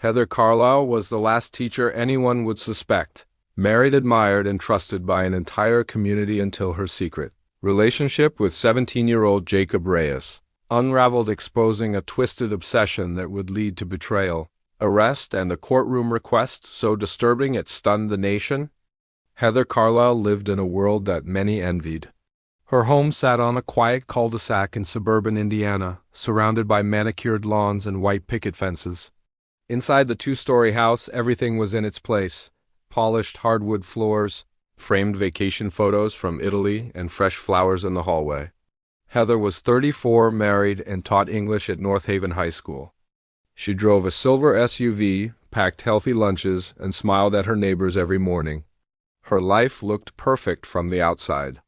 Heather Carlisle was the last teacher anyone would suspect, married, admired, and trusted by an entire community until her secret relationship with 17-year-old Jacob Reyes unraveled, exposing a twisted obsession that would lead to betrayal, arrest, and a courtroom request so disturbing it stunned the nation. Heather Carlisle lived in a world that many envied. Her home sat on a quiet cul-de-sac in suburban Indiana, surrounded by manicured lawns and white picket fences. Inside the two-story house, everything was in its place: polished hardwood floors, framed vacation photos from Italy, and fresh flowers in the hallway. Heather was 34, married, and taught English at North Haven High School. She drove a silver SUV, packed healthy lunches, and smiled at her neighbors every morning. Her life looked perfect from the outside.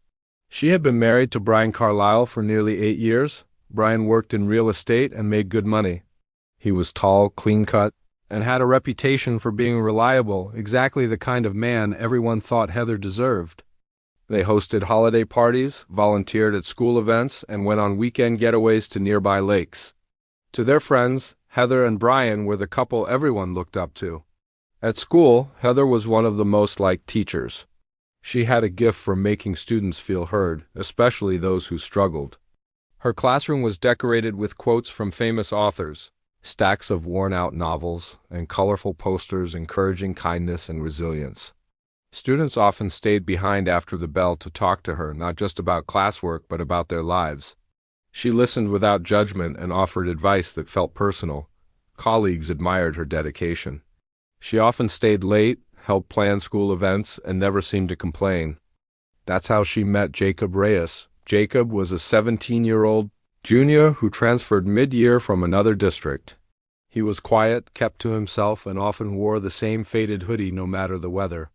She had been married to Brian Carlisle for nearly 8 years. Brian worked in real estate and made good money. He was tall, clean-cut, and had a reputation for being reliable, exactly the kind of man everyone thought Heather deserved. They hosted holiday parties, volunteered at school events, and went on weekend getaways to nearby lakes. To their friends, Heather and Brian were the couple everyone looked up to. At school, Heather was one of the most liked teachers. She had a gift for making students feel heard, especially those who struggled. Her classroom was decorated with quotes from famous authors, stacks of worn-out novels, and colorful posters encouraging kindness and resilience. Students often stayed behind after the bell to talk to her, not just about classwork but about their lives. She listened without judgment and offered advice that felt personal. Colleagues admired her dedication. She often stayed late, helped plan school events, and never seemed to complain. That's how she met Jacob Reyes. Jacob was a 17-year-old junior who transferred mid-year from another district. He was quiet, kept to himself, and often wore the same faded hoodie no matter the weather.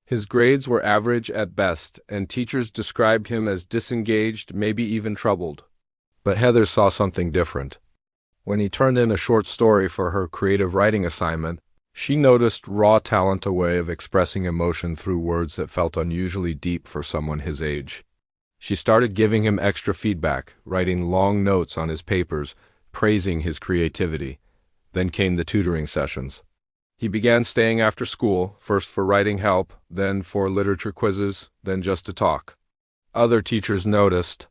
His grades were average at best, and teachers described him as disengaged, maybe even troubled. But Heather saw something different. When he turned in a short story for her creative writing assignment, she noticed raw talent, a way of expressing emotion through words that felt unusually deep for someone his age. She started giving him extra feedback, writing long notes on his papers, praising his creativity. Then came the tutoring sessions. He began staying after school, first for writing help, then for literature quizzes, then just to talk. Other teachers noticed.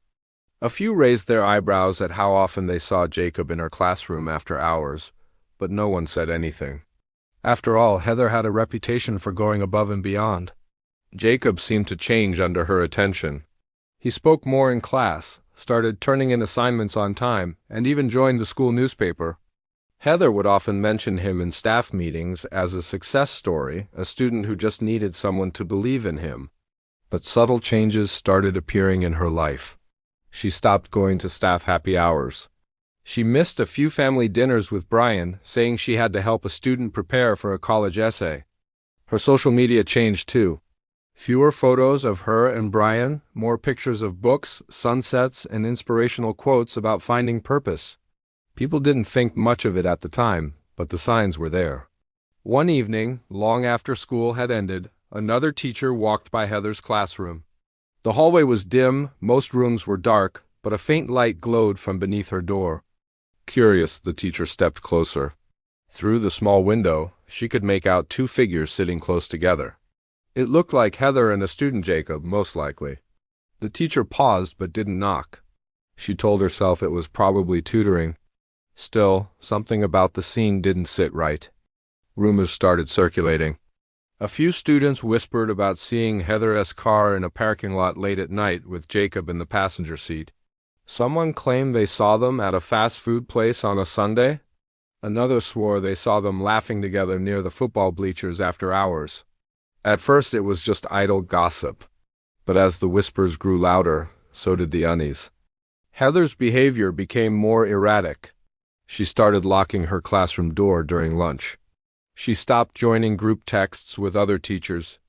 A few raised their eyebrows at how often they saw Jacob in her classroom after hours, but no one said anything. After all, Heather had a reputation for going above and beyond. Jacob seemed to change under her attention. He spoke more in class, started turning in assignments on time, and even joined the school newspaper. Heather would often mention him in staff meetings as a success story, a student who just needed someone to believe in him. But subtle changes started appearing in her life. She stopped going to staff happy hours. She missed a few family dinners with Brian, saying she had to help a student prepare for a college essay. Her social media changed too. Fewer photos of her and Brian, more pictures of books, sunsets, and inspirational quotes about finding purpose. People didn't think much of it at the time, but the signs were there. One evening, long after school had ended, another teacher walked by Heather's classroom. The hallway was dim, most rooms were dark, but a faint light glowed from beneath her door. Curious, the teacher stepped closer. Through the small window, she could make out 2 figures sitting close together. It looked like Heather and a student, Jacob, most likely. The teacher paused but didn't knock. She told herself it was probably tutoring. Still, something about the scene didn't sit right. Rumors started circulating. A few students whispered about seeing Heather's car in a parking lot late at night with Jacob in the passenger seat. Someone claimed they saw them at a fast food place on a Sunday. Another swore they saw them laughing together near the football bleachers after hours. At first it was just idle gossip, but as the whispers grew louder, so did the unease. Heather's behavior became more erratic. She started locking her classroom door during lunch. She stopped joining group texts with other teachers.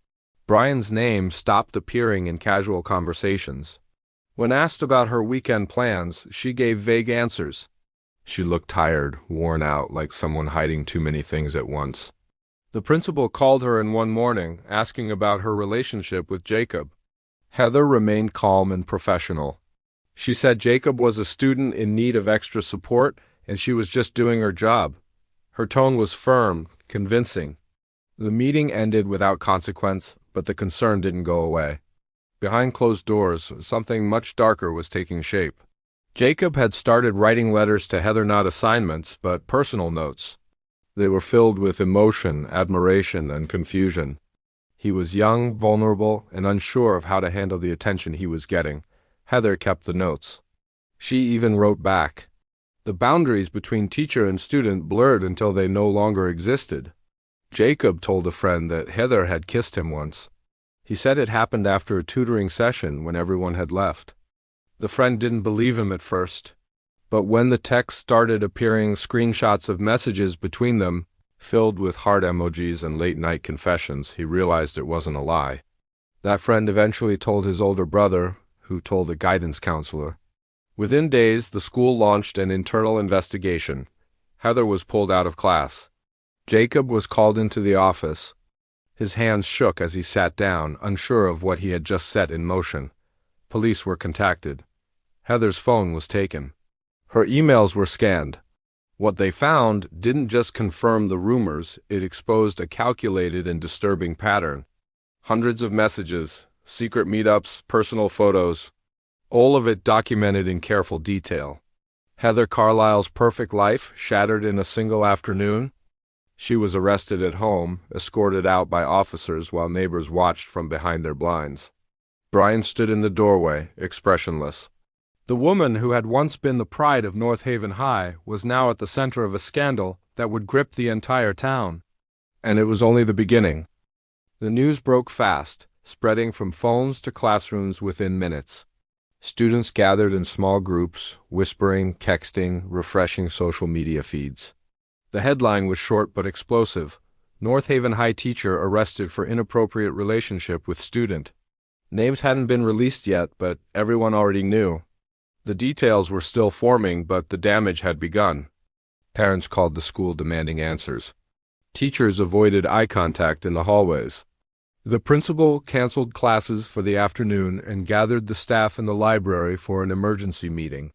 Brian's name stopped appearing in casual conversations. When asked about her weekend plans, she gave vague answers. She looked tired, worn out, like someone hiding too many things at once. The principal called her in one morning, asking about her relationship with Jacob. Heather remained calm and professional. She said Jacob was a student in need of extra support, and she was just doing her job. Her tone was firm, convincing. The meeting ended without consequence, but the concern didn't go away. Behind closed doors, something much darker was taking shape. Jacob had started writing letters to Heather, not assignments, but personal notes. They were filled with emotion, admiration, and confusion. He was young, vulnerable, and unsure of how to handle the attention he was getting. Heather kept the notes. She even wrote back. The boundaries between teacher and student blurred until they no longer existed. Jacob told a friend that Heather had kissed him once. He said it happened after a tutoring session when everyone had left. The friend didn't believe him at first, but when the text started appearing, screenshots of messages between them, filled with heart emojis and late-night confessions, he realized it wasn't a lie. That friend eventually told his older brother, who told a guidance counselor. Within days, the school launched an internal investigation. Heather was pulled out of class. Jacob was called into the office. His hands shook as he sat down, unsure of what he had just set in motion. Police were contacted. Heather's phone was taken. Her emails were scanned. What they found didn't just confirm the rumors, it exposed a calculated and disturbing pattern. Hundreds of messages, secret meetups, personal photos, all of it documented in careful detail. Heather Carlisle's perfect life shattered in a single afternoon. She was arrested at home, escorted out by officers while neighbors watched from behind their blinds. Brian stood in the doorway, expressionless. The woman who had once been the pride of North Haven High was now at the center of a scandal that would grip the entire town. And it was only the beginning. The news broke fast, spreading from phones to classrooms within minutes. Students gathered in small groups, whispering, texting, refreshing social media feeds. The headline was short but explosive. North Haven High teacher arrested for inappropriate relationship with student. Names hadn't been released yet, but everyone already knew. The details were still forming, but the damage had begun. Parents called the school demanding answers. Teachers avoided eye contact in the hallways. The principal canceled classes for the afternoon and gathered the staff in the library for an emergency meeting.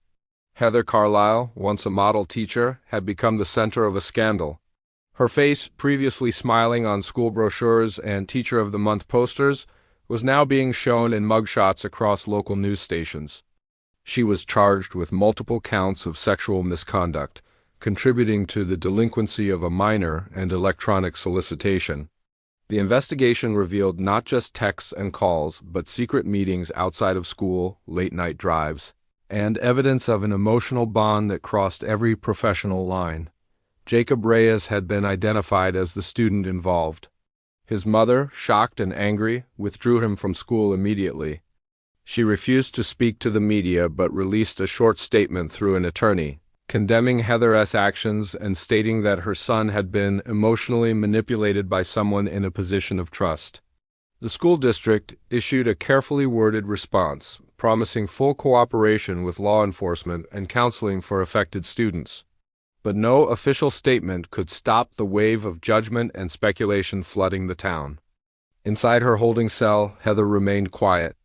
Heather Carlisle, once a model teacher, had become the center of a scandal. Her face, previously smiling on school brochures and Teacher of the Month posters, was now being shown in mugshots across local news stations. She was charged with multiple counts of sexual misconduct, contributing to the delinquency of a minor and electronic solicitation. The investigation revealed not just texts and calls, but secret meetings outside of school, late-night drives, and evidence of an emotional bond that crossed every professional line. Jacob Reyes had been identified as the student involved. His mother, shocked and angry, withdrew him from school immediately. She refused to speak to the media but released a short statement through an attorney, condemning Heather's actions and stating that her son had been emotionally manipulated by someone in a position of trust. The school district issued a carefully worded response, promising full cooperation with law enforcement and counseling for affected students. But no official statement could stop the wave of judgment and speculation flooding the town. Inside her holding cell, Heather remained quiet.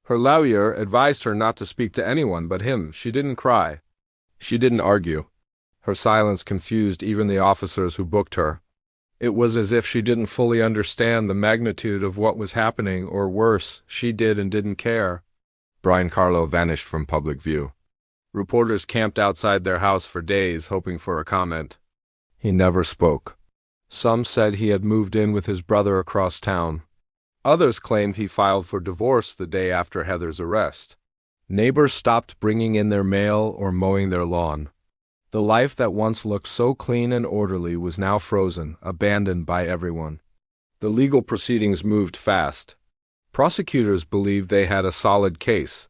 Her lawyer advised her not to speak to anyone but him. She didn't cry. She didn't argue. Her silence confused even the officers who booked her. It was as if she didn't fully understand the magnitude of what was happening, or worse, she did and didn't care. Brian Carlo vanished from public view. Reporters camped outside their house for days, hoping for a comment. He never spoke. Some said he had moved in with his brother across town. Others claimed he filed for divorce the day after Heather's arrest. Neighbors stopped bringing in their mail or mowing their lawn. The life that once looked so clean and orderly was now frozen, abandoned by everyone. The legal proceedings moved fast. Prosecutors believed they had a solid case.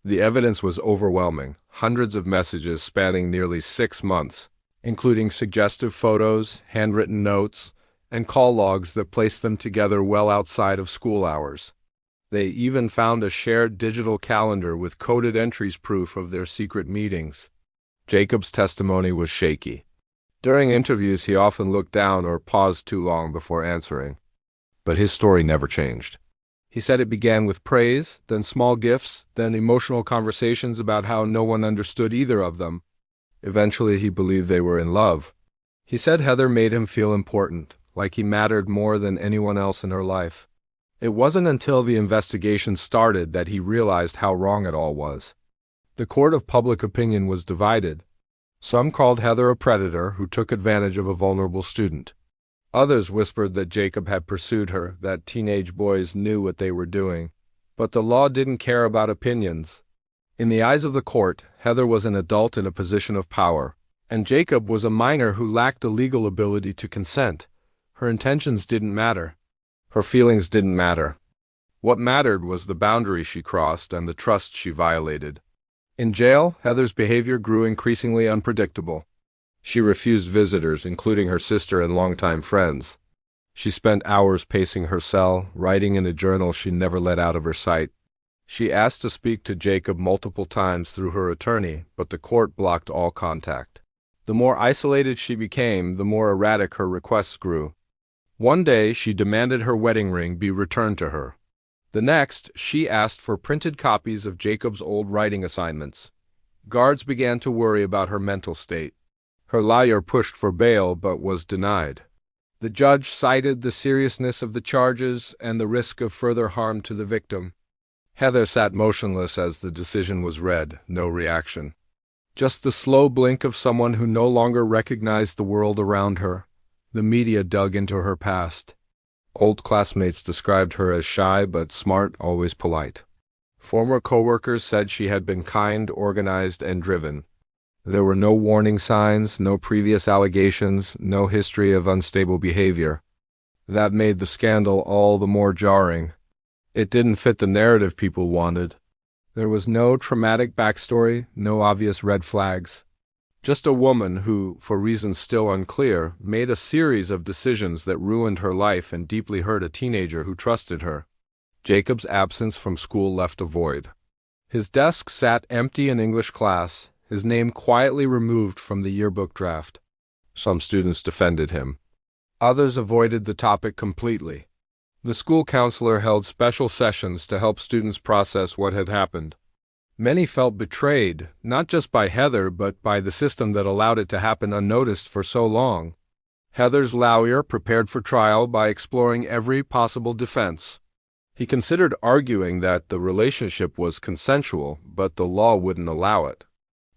The evidence was overwhelming, hundreds of messages spanning nearly 6 months, including suggestive photos, handwritten notes, and call logs that placed them together well outside of school hours. They even found a shared digital calendar with coded entries proof of their secret meetings. Jacob's testimony was shaky. During interviews, he often looked down or paused too long before answering. But his story never changed. He said it began with praise, then small gifts, then emotional conversations about how no one understood either of them. Eventually, he believed they were in love. He said Heather made him feel important, like he mattered more than anyone else in her life. It wasn't until the investigation started that he realized how wrong it all was. The court of public opinion was divided. Some called Heather a predator who took advantage of a vulnerable student. Others whispered that Jacob had pursued her, that teenage boys knew what they were doing. But the law didn't care about opinions. In the eyes of the court, Heather was an adult in a position of power, and Jacob was a minor who lacked the legal ability to consent. Her intentions didn't matter. Her feelings didn't matter. What mattered was the boundary she crossed and the trust she violated. In jail, Heather's behavior grew increasingly unpredictable. She refused visitors, including her sister and longtime friends. She spent hours pacing her cell, writing in a journal she never let out of her sight. She asked to speak to Jacob multiple times through her attorney, but the court blocked all contact. The more isolated she became, the more erratic her requests grew. One day, she demanded her wedding ring be returned to her. The next, she asked for printed copies of Jacob's old writing assignments. Guards began to worry about her mental state. Her lawyer pushed for bail but was denied. The judge cited the seriousness of the charges and the risk of further harm to the victim. Heather sat motionless as the decision was read, no reaction. Just the slow blink of someone who no longer recognized the world around her. The media dug into her past. Old classmates described her as shy but smart, always polite. Former coworkers said she had been kind, organized, and driven. There were no warning signs, no previous allegations, no history of unstable behavior. That made the scandal all the more jarring. It didn't fit the narrative people wanted. There was no traumatic backstory, no obvious red flags. Just a woman who, for reasons still unclear, made a series of decisions that ruined her life and deeply hurt a teenager who trusted her. Jacob's absence from school left a void. His desk sat empty in English class, his name quietly removed from the yearbook draft. Some students defended him. Others avoided the topic completely. The school counselor held special sessions to help students process what had happened. Many felt betrayed, not just by Heather, but by the system that allowed it to happen unnoticed for so long. Heather's lawyer prepared for trial by exploring every possible defense. He considered arguing that the relationship was consensual, but the law wouldn't allow it.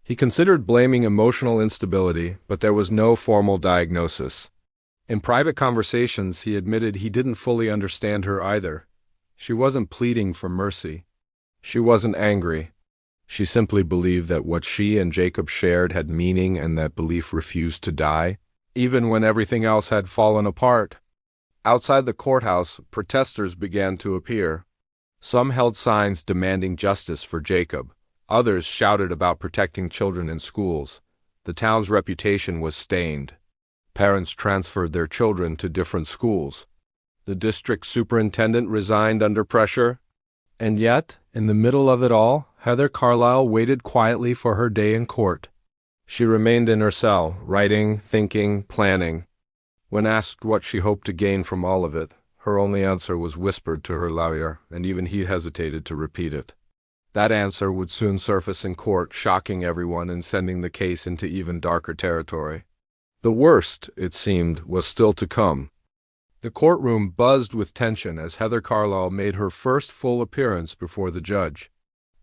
He considered blaming emotional instability, but there was no formal diagnosis. In private conversations, he admitted he didn't fully understand her either. She wasn't pleading for mercy. She wasn't angry. She simply believed that what she and Jacob shared had meaning and that belief refused to die, even when everything else had fallen apart. Outside the courthouse, protesters began to appear. Some held signs demanding justice for Jacob. Others shouted about protecting children in schools. The town's reputation was stained. Parents transferred their children to different schools. The district superintendent resigned under pressure. And yet, in the middle of it all, Heather Carlisle waited quietly for her day in court. She remained in her cell, writing, thinking, planning. When asked what she hoped to gain from all of it, her only answer was whispered to her lawyer, and even he hesitated to repeat it. That answer would soon surface in court, shocking everyone and sending the case into even darker territory. The worst, it seemed, was still to come. The courtroom buzzed with tension as Heather Carlisle made her first full appearance before the judge.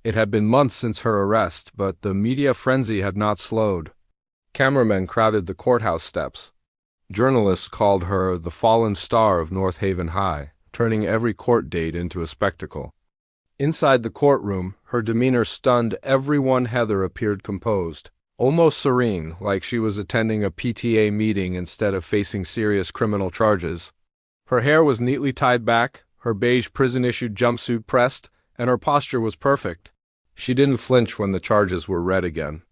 It had been months since her arrest, but the media frenzy had not slowed. Cameramen crowded the courthouse steps. Journalists called her the fallen star of North Haven High, turning every court date into a spectacle. Inside the courtroom, her demeanor stunned everyone. Heather appeared composed, almost serene, like she was attending a PTA meeting instead of facing serious criminal charges. Her hair was neatly tied back, her beige prison-issued jumpsuit pressed, and her posture was perfect. She didn't flinch when the charges were read again.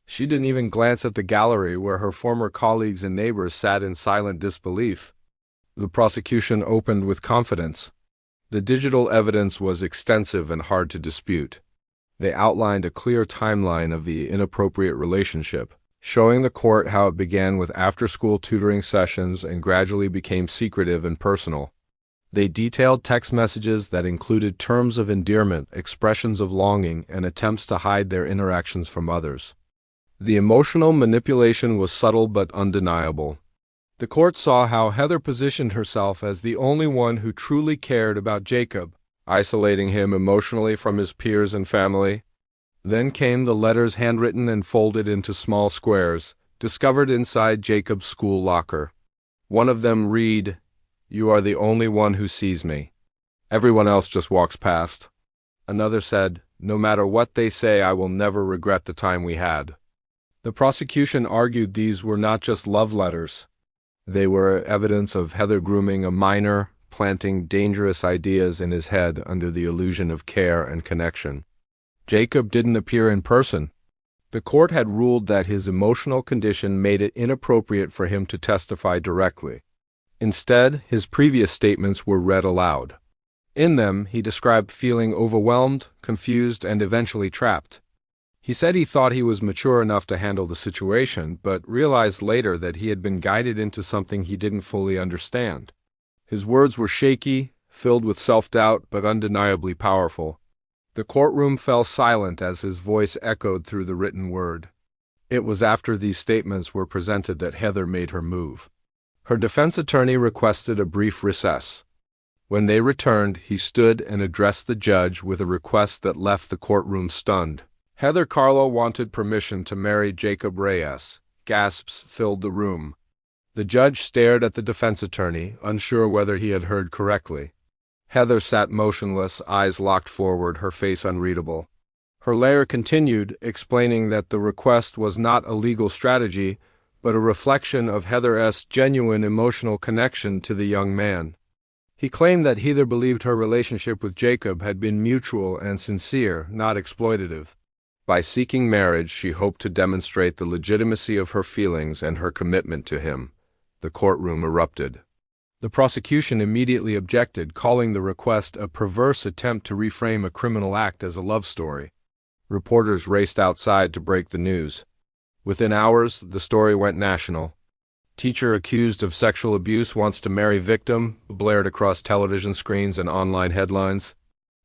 She didn't even glance at the gallery where her former colleagues and neighbors sat in silent disbelief. The prosecution opened with confidence. The digital evidence was extensive and hard to dispute. They outlined a clear timeline of the inappropriate relationship, showing the court how it began with after-school tutoring sessions and gradually became secretive and personal. They detailed text messages that included terms of endearment, expressions of longing, and attempts to hide their interactions from others. The emotional manipulation was subtle but undeniable. The court saw how Heather positioned herself as the only one who truly cared about Jacob, isolating him emotionally from his peers and family. Then came the letters handwritten and folded into small squares, discovered inside Jacob's school locker. One of them read, "You are the only one who sees me. Everyone else just walks past." Another said, "No matter what they say, I will never regret the time we had." The prosecution argued these were not just love letters. They were evidence of Heather grooming a minor, planting dangerous ideas in his head under the illusion of care and connection. Jacob didn't appear in person. The court had ruled that his emotional condition made it inappropriate for him to testify directly. Instead, his previous statements were read aloud. In them, he described feeling overwhelmed, confused, and eventually trapped. He said he thought he was mature enough to handle the situation, but realized later that he had been guided into something he didn't fully understand. His words were shaky, filled with self-doubt, but undeniably powerful. The courtroom fell silent as his voice echoed through the written word. It was after these statements were presented that Heather made her move. Her defense attorney requested a brief recess. When they returned, he stood and addressed the judge with a request that left the courtroom stunned. Heather Carlo wanted permission to marry Jacob Reyes. Gasps filled the room. The judge stared at the defense attorney, unsure whether he had heard correctly. Heather sat motionless, eyes locked forward, her face unreadable. Her lawyer continued, explaining that the request was not a legal strategy, but a reflection of Heather's genuine emotional connection to the young man. He claimed that Heather believed her relationship with Jacob had been mutual and sincere, not exploitative. By seeking marriage, she hoped to demonstrate the legitimacy of her feelings and her commitment to him. The courtroom erupted. The prosecution immediately objected, calling the request a perverse attempt to reframe a criminal act as a love story. Reporters raced outside to break the news. Within hours, the story went national. "Teacher accused of sexual abuse wants to marry victim," blared across television screens and online headlines.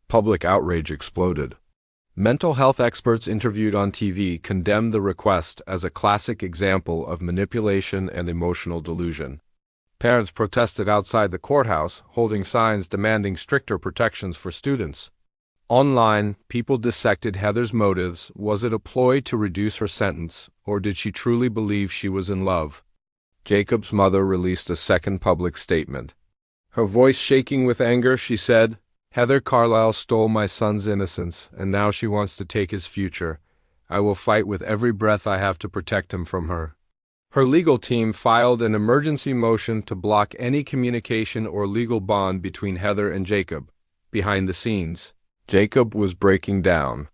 Public outrage exploded. Mental health experts interviewed on TV condemned the request as a classic example of manipulation and emotional delusion. Parents protested outside the courthouse, holding signs demanding stricter protections for students. Online, people dissected Heather's motives. Was it a ploy to reduce her sentence, or did she truly believe she was in love? Jacob's mother released a second public statement. Her voice shaking with anger, she said, "Heather Carlisle stole my son's innocence, and now she wants to take his future. I will fight with every breath I have to protect him from her." Her legal team filed an emergency motion to block any communication or legal bond between Heather and Jacob. Behind the scenes, Jacob was breaking down.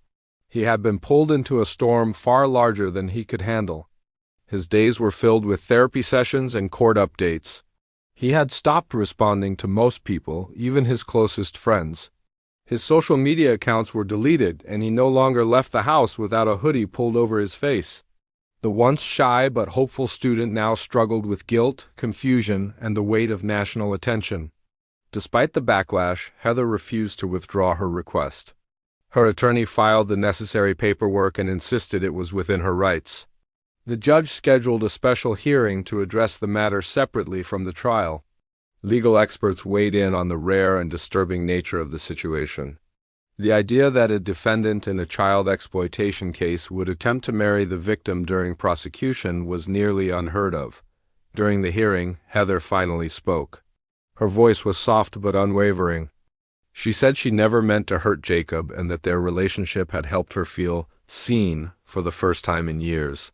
He had been pulled into a storm far larger than he could handle. His days were filled with therapy sessions and court updates. He had stopped responding to most people, even his closest friends. His social media accounts were deleted, and he no longer left the house without a hoodie pulled over his face. The once shy but hopeful student now struggled with guilt, confusion, and the weight of national attention. Despite the backlash, Heather refused to withdraw her request. Her attorney filed the necessary paperwork and insisted it was within her rights. The judge scheduled a special hearing to address the matter separately from the trial. Legal experts weighed in on the rare and disturbing nature of the situation. The idea that a defendant in a child exploitation case would attempt to marry the victim during prosecution was nearly unheard of. During the hearing, Heather finally spoke. Her voice was soft but unwavering. She said she never meant to hurt Jacob and that their relationship had helped her feel seen for the first time in years.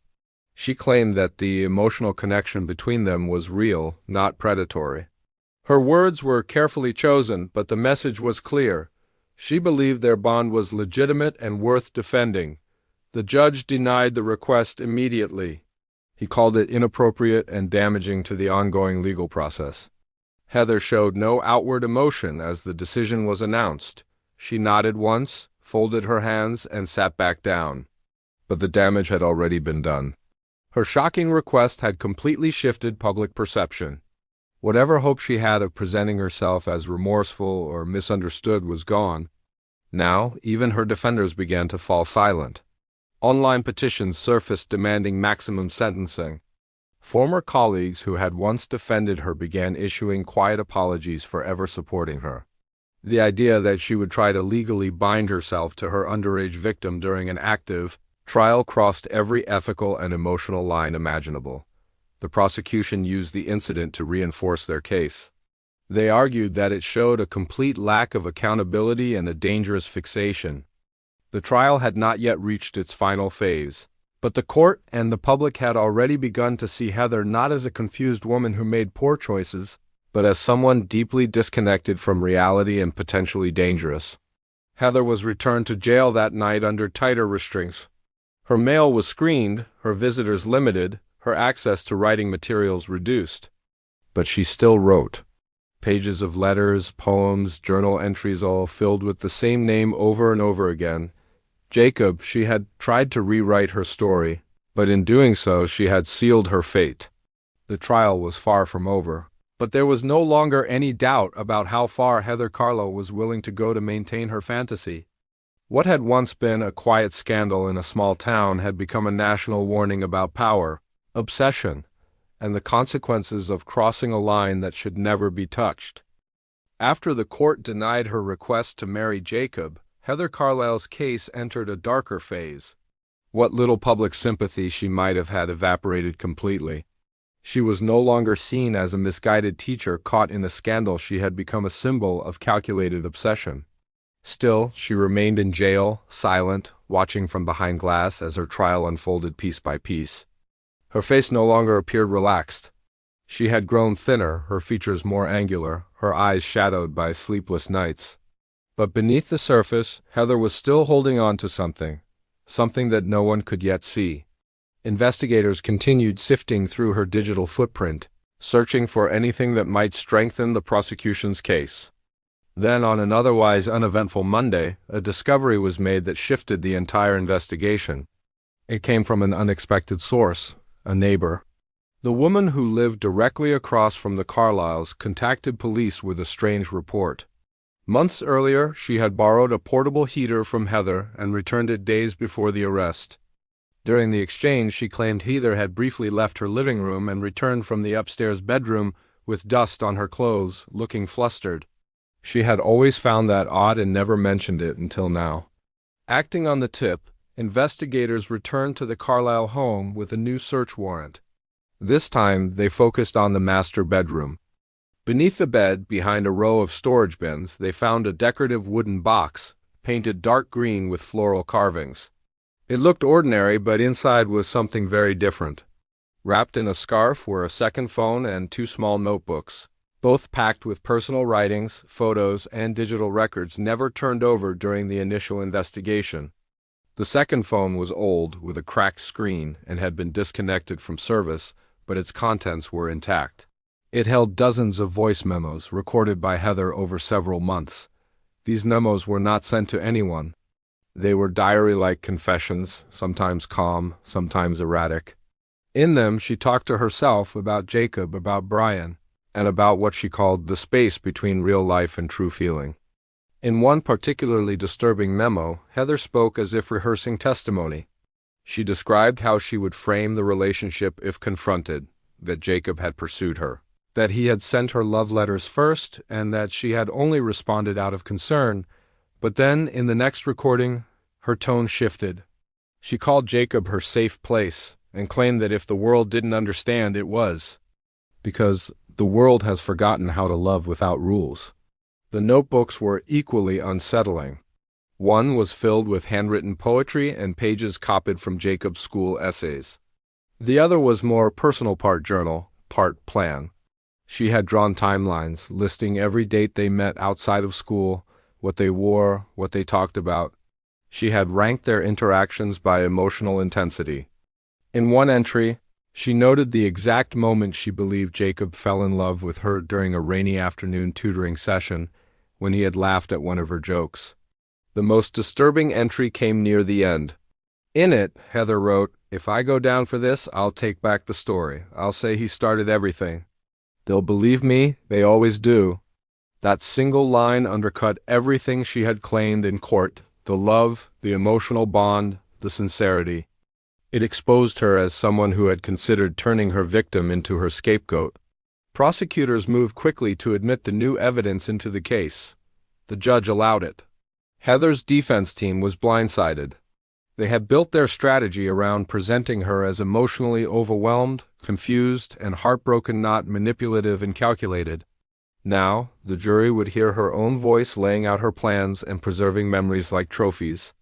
She claimed that the emotional connection between them was real, not predatory. Her words were carefully chosen, but the message was clear. She believed their bond was legitimate and worth defending. The judge denied the request immediately. He called it inappropriate and damaging to the ongoing legal process. Heather showed no outward emotion as the decision was announced. She nodded once, folded her hands, and sat back down. But the damage had already been done. Her shocking request had completely shifted public perception. Whatever hope she had of presenting herself as remorseful or misunderstood was gone. Now, even her defenders began to fall silent. Online petitions surfaced demanding maximum sentencing. Former colleagues who had once defended her began issuing quiet apologies for ever supporting her. The idea that she would try to legally bind herself to her underage victim during an active trial crossed every ethical and emotional line imaginable. The prosecution used the incident to reinforce their case. They argued that it showed a complete lack of accountability and a dangerous fixation. The trial had not yet reached its final phase, but the court and the public had already begun to see Heather not as a confused woman who made poor choices, but as someone deeply disconnected from reality and potentially dangerous. Heather was returned to jail that night under tighter restraints. Her mail was screened, her visitors limited, her access to writing materials reduced. But she still wrote. Pages of letters, poems, journal entries, all filled with the same name over and over again. Jacob. She had tried to rewrite her story, but in doing so she had sealed her fate. The trial was far from over, but there was no longer any doubt about how far Heather Carlow was willing to go to maintain her fantasy. What had once been a quiet scandal in a small town had become a national warning about power, obsession, and the consequences of crossing a line that should never be touched. After the court denied her request to marry Jacob, Heather Carlisle's case entered a darker phase. What little public sympathy she might have had evaporated completely. She was no longer seen as a misguided teacher caught in a scandal. She had become a symbol of calculated obsession. Still, she remained in jail, silent, watching from behind glass as her trial unfolded piece by piece. Her face no longer appeared relaxed. She had grown thinner, her features more angular, her eyes shadowed by sleepless nights. But beneath the surface, Heather was still holding on to something that no one could yet see. Investigators continued sifting through her digital footprint, searching for anything that might strengthen the prosecution's case. Then, on an otherwise uneventful Monday, a discovery was made that shifted the entire investigation. It came from an unexpected source, a neighbor. The woman who lived directly across from the Carlyles contacted police with a strange report. Months earlier, she had borrowed a portable heater from Heather and returned it days before the arrest. During the exchange, she claimed Heather had briefly left her living room and returned from the upstairs bedroom with dust on her clothes, looking flustered. She had always found that odd and never mentioned it until now. Acting on the tip, investigators returned to the Carlyle home with a new search warrant. This time, they focused on the master bedroom. Beneath the bed, behind a row of storage bins, they found a decorative wooden box, painted dark green with floral carvings. It looked ordinary, but inside was something very different. Wrapped in a scarf were a second phone and 2 small notebooks, both packed with personal writings, photos, and digital records never turned over during the initial investigation. The second phone was old, with a cracked screen, and had been disconnected from service, but its contents were intact. It held dozens of voice memos recorded by Heather over several months. These memos were not sent to anyone. They were diary-like confessions, sometimes calm, sometimes erratic. In them, she talked to herself about Jacob, about Brian, and about what she called the space between real life and true feeling. In one particularly disturbing memo, Heather spoke as if rehearsing testimony. She described how she would frame the relationship if confronted, that Jacob had pursued her, that he had sent her love letters first, and that she had only responded out of concern. But then, in the next recording, her tone shifted. She called Jacob her safe place, and claimed that if the world didn't understand, it was. Because the world has forgotten how to love without rules. The notebooks were equally unsettling. One was filled with handwritten poetry and pages copied from Jacob's school essays. The other was more personal, part journal, part plan. She had drawn timelines, listing every date they met outside of school, what they wore, what they talked about. She had ranked their interactions by emotional intensity. In one entry, she noted the exact moment she believed Jacob fell in love with her during a rainy afternoon tutoring session, when he had laughed at one of her jokes. The most disturbing entry came near the end. In it, Heather wrote, "If I go down for this, I'll take back the story. I'll say he started everything. They'll believe me, they always do." That single line undercut everything she had claimed in court, the love, the emotional bond, the sincerity. It exposed her as someone who had considered turning her victim into her scapegoat. Prosecutors moved quickly to admit the new evidence into the case. The judge allowed it. Heather's defense team was blindsided. They had built their strategy around presenting her as emotionally overwhelmed, confused, and heartbroken, not manipulative and calculated. Now, the jury would hear her own voice laying out her plans and preserving memories like trophies.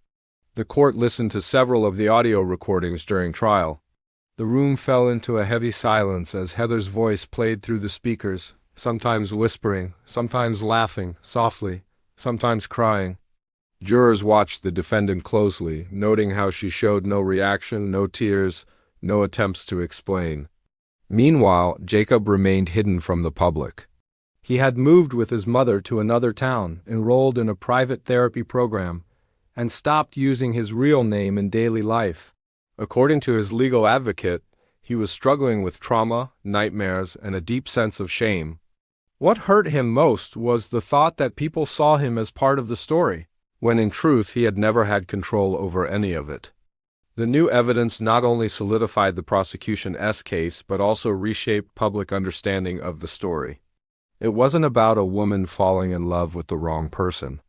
The court listened to several of the audio recordings during trial. The room fell into a heavy silence as Heather's voice played through the speakers, sometimes whispering, sometimes laughing, softly, sometimes crying. Jurors watched the defendant closely, noting how she showed no reaction, no tears, no attempts to explain. Meanwhile, Jacob remained hidden from the public. He had moved with his mother to another town, enrolled in a private therapy program, and stopped using his real name in daily life. According to his legal advocate, he was struggling with trauma, nightmares, and a deep sense of shame. What hurt him most was the thought that people saw him as part of the story, when in truth he had never had control over any of it. The new evidence not only solidified the prosecution's case but also reshaped public understanding of the story. It wasn't about a woman falling in love with the wrong person.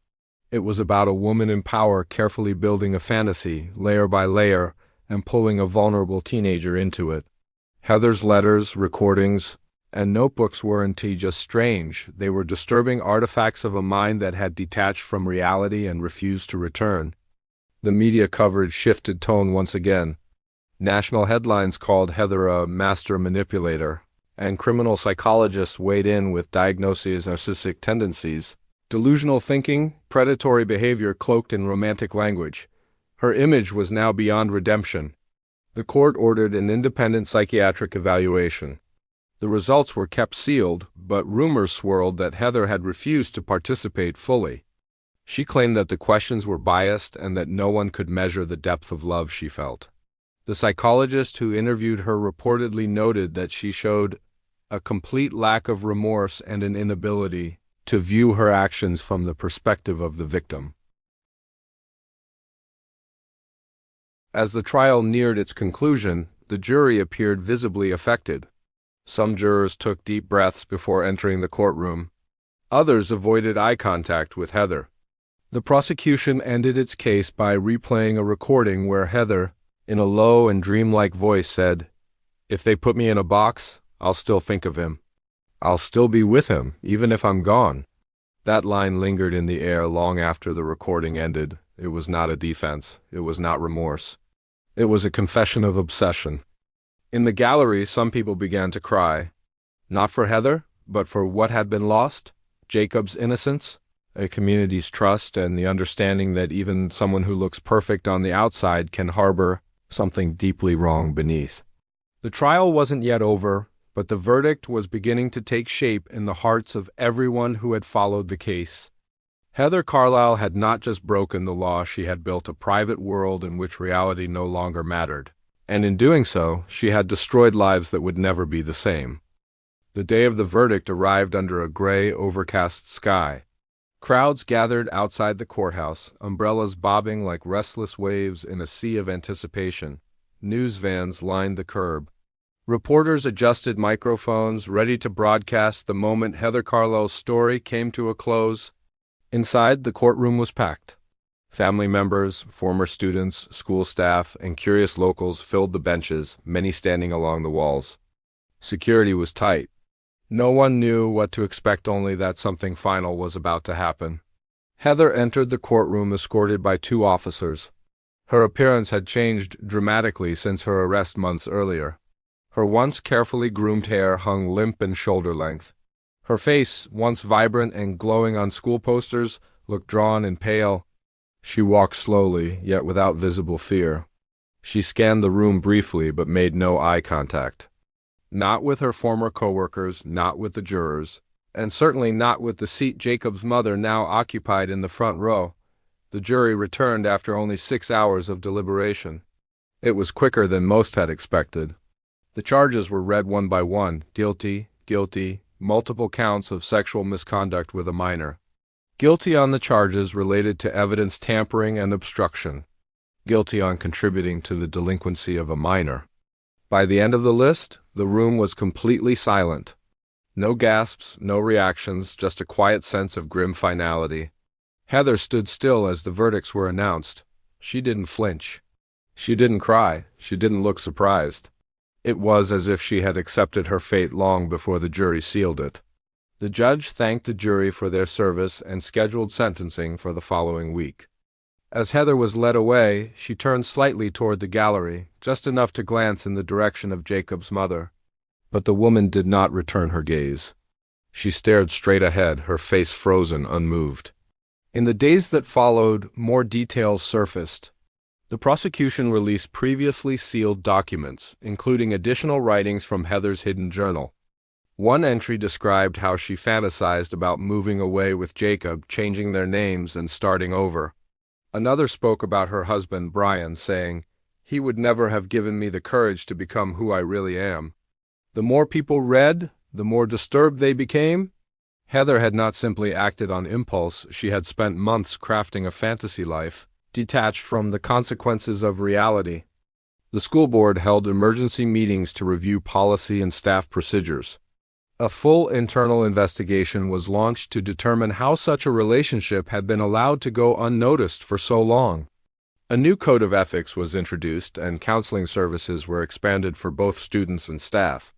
It was about a woman in power carefully building a fantasy, layer by layer, and pulling a vulnerable teenager into it. Heather's letters, recordings, and notebooks weren't just strange, they were disturbing artifacts of a mind that had detached from reality and refused to return. The media coverage shifted tone once again. National headlines called Heather a master manipulator, and criminal psychologists weighed in with diagnoses of narcissistic tendencies, delusional thinking, predatory behavior cloaked in romantic language. Her image was now beyond redemption. The court ordered an independent psychiatric evaluation. The results were kept sealed, but rumors swirled that Heather had refused to participate fully. She claimed that the questions were biased and that no one could measure the depth of love she felt. The psychologist who interviewed her reportedly noted that she showed a complete lack of remorse and an inability to view her actions from the perspective of the victim. As the trial neared its conclusion, the jury appeared visibly affected. Some jurors took deep breaths before entering the courtroom. Others avoided eye contact with Heather. The prosecution ended its case by replaying a recording where Heather, in a low and dreamlike voice, said, "If they put me in a box, I'll still think of him. I'll still be with him, even if I'm gone." That line lingered in the air long after the recording ended. It was not a defense. It was not remorse. It was a confession of obsession. In the gallery, some people began to cry. Not for Heather, but for what had been lost: Jacob's innocence, a community's trust, and the understanding that even someone who looks perfect on the outside can harbor something deeply wrong beneath. The trial wasn't yet over, but the verdict was beginning to take shape in the hearts of everyone who had followed the case. Heather Carlisle had not just broken the law, she had built a private world in which reality no longer mattered. And in doing so, she had destroyed lives that would never be the same. The day of the verdict arrived under a gray, overcast sky. Crowds gathered outside the courthouse, umbrellas bobbing like restless waves in a sea of anticipation. News vans lined the curb. Reporters adjusted microphones, ready to broadcast the moment Heather Carlisle's story came to a close. Inside, the courtroom was packed. Family members, former students, school staff, and curious locals filled the benches, many standing along the walls. Security was tight. No one knew what to expect, only that something final was about to happen. Heather entered the courtroom escorted by 2 officers. Her appearance had changed dramatically since her arrest months earlier. Her once carefully groomed hair hung limp and shoulder-length. Her face, once vibrant and glowing on school posters, looked drawn and pale. She walked slowly, yet without visible fear. She scanned the room briefly, but made no eye contact. Not with her former coworkers, not with the jurors, and certainly not with the seat Jacob's mother now occupied in the front row. The jury returned after only 6 hours of deliberation. It was quicker than most had expected. The charges were read one by one: guilty, guilty, multiple counts of sexual misconduct with a minor. Guilty on the charges related to evidence tampering and obstruction. guilty on contributing to the delinquency of a minor. By the end of the list, the room was completely silent. No gasps, no reactions, just a quiet sense of grim finality. Heather stood still as the verdicts were announced. She didn't flinch. She didn't cry. She didn't look surprised. It was as if she had accepted her fate long before the jury sealed it. The judge thanked the jury for their service and scheduled sentencing for the following week. As Heather was led away, she turned slightly toward the gallery, just enough to glance in the direction of Jacob's mother. But the woman did not return her gaze. She stared straight ahead, her face frozen, unmoved. In the days that followed, more details surfaced. The prosecution released previously sealed documents, including additional writings from Heather's hidden journal. One entry described how she fantasized about moving away with Jacob, changing their names, and starting over. Another spoke about her husband, Brian, saying, "He would never have given me the courage to become who I really am." The more people read, the more disturbed they became. Heather had not simply acted on impulse, she had spent months crafting a fantasy life, detached from the consequences of reality. The school board held emergency meetings to review policy and staff procedures. A full internal investigation was launched to determine how such a relationship had been allowed to go unnoticed for so long. A new code of ethics was introduced, and counseling services were expanded for both students and staff.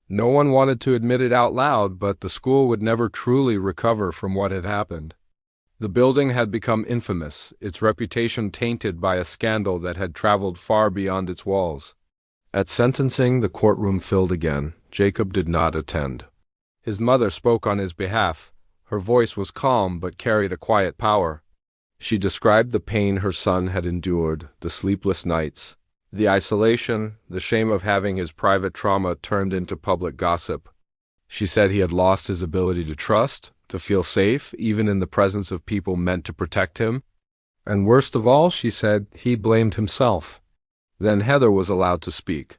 No one wanted to admit it out loud, but the school would never truly recover from what had happened. The building had become infamous, its reputation tainted by a scandal that had traveled far beyond its walls. At sentencing, the courtroom filled again. Jacob did not attend. His mother spoke on his behalf. Her voice was calm but carried a quiet power. She described the pain her son had endured, the sleepless nights, the isolation, the shame of having his private trauma turned into public gossip. She said he had lost his ability to trust, to feel safe, even in the presence of people meant to protect him. And worst of all, she said, he blamed himself. Then Heather was allowed to speak.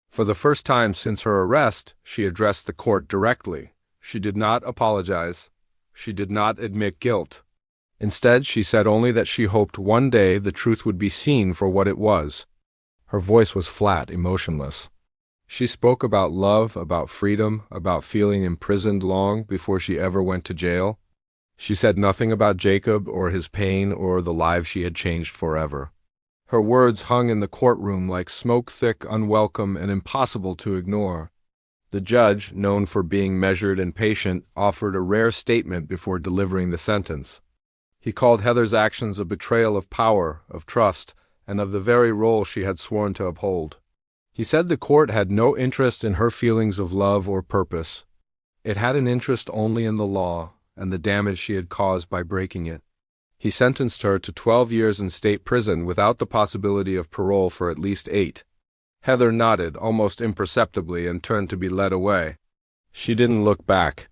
For the first time since her arrest, she addressed the court directly. She did not apologize. She did not admit guilt. Instead, she said only that she hoped one day the truth would be seen for what it was. Her voice was flat, emotionless. She spoke about love, about freedom, about feeling imprisoned long before she ever went to jail. She said nothing about Jacob or his pain or the lives she had changed forever. Her words hung in the courtroom like smoke, thick, unwelcome, and impossible to ignore. The judge, known for being measured and patient, offered a rare statement before delivering the sentence. He called Heather's actions a betrayal of power, of trust, and of the very role she had sworn to uphold. He said the court had no interest in her feelings of love or purpose. It had an interest only in the law and the damage she had caused by breaking it. He sentenced her to 12 years in state prison without the possibility of parole for at least 8. Heather nodded, almost imperceptibly, and turned to be led away. She didn't look back.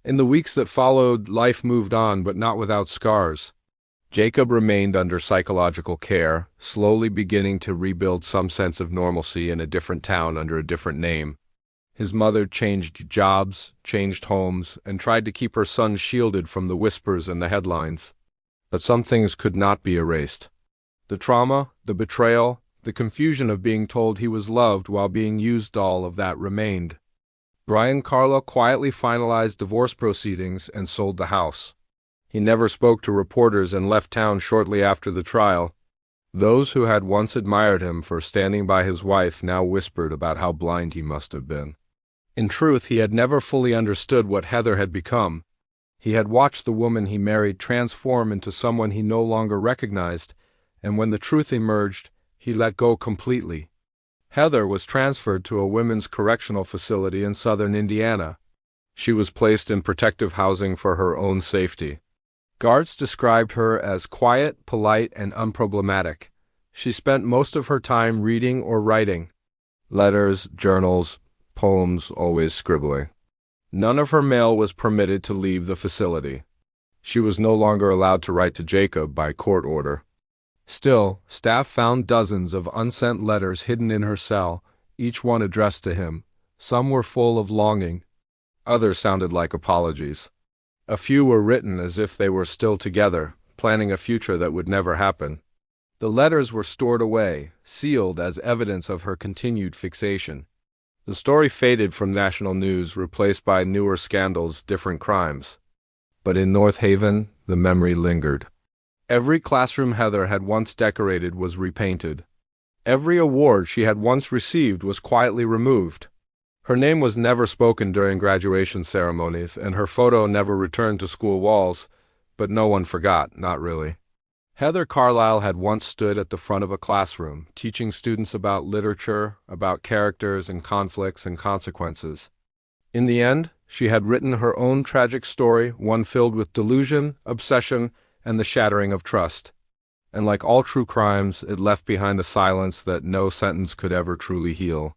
In the weeks that followed, life moved on, but not without scars. Jacob remained under psychological care, slowly beginning to rebuild some sense of normalcy in a different town under a different name. His mother changed jobs, changed homes, and tried to keep her son shielded from the whispers and the headlines. But some things could not be erased. The trauma, the betrayal, the confusion of being told he was loved while being used, all of that remained. Brian Carlo quietly finalized divorce proceedings and sold the house. He never spoke to reporters and left town shortly after the trial. Those who had once admired him for standing by his wife now whispered about how blind he must have been. In truth, he had never fully understood what Heather had become. He had watched the woman he married transform into someone he no longer recognized, and when the truth emerged, he let go completely. Heather was transferred to a women's correctional facility in southern Indiana. She was placed in protective housing for her own safety. Guards described her as quiet, polite, and unproblematic. She spent most of her time reading or writing. Letters, journals, poems, always scribbling. None of her mail was permitted to leave the facility. She was no longer allowed to write to Jacob by court order. Still, staff found dozens of unsent letters hidden in her cell, each one addressed to him. Some were full of longing. Others sounded like apologies. A few were written as if they were still together, planning a future that would never happen. The letters were stored away, sealed as evidence of her continued fixation. The story faded from national news, replaced by newer scandals, different crimes. But in North Haven, the memory lingered. Every classroom Heather had once decorated was repainted. Every award she had once received was quietly removed. Her name was never spoken during graduation ceremonies, and her photo never returned to school walls, but no one forgot, not really. Heather Carlisle had once stood at the front of a classroom, teaching students about literature, about characters and conflicts and consequences. In the end, she had written her own tragic story, one filled with delusion, obsession, and the shattering of trust. And like all true crimes, it left behind a silence that no sentence could ever truly heal.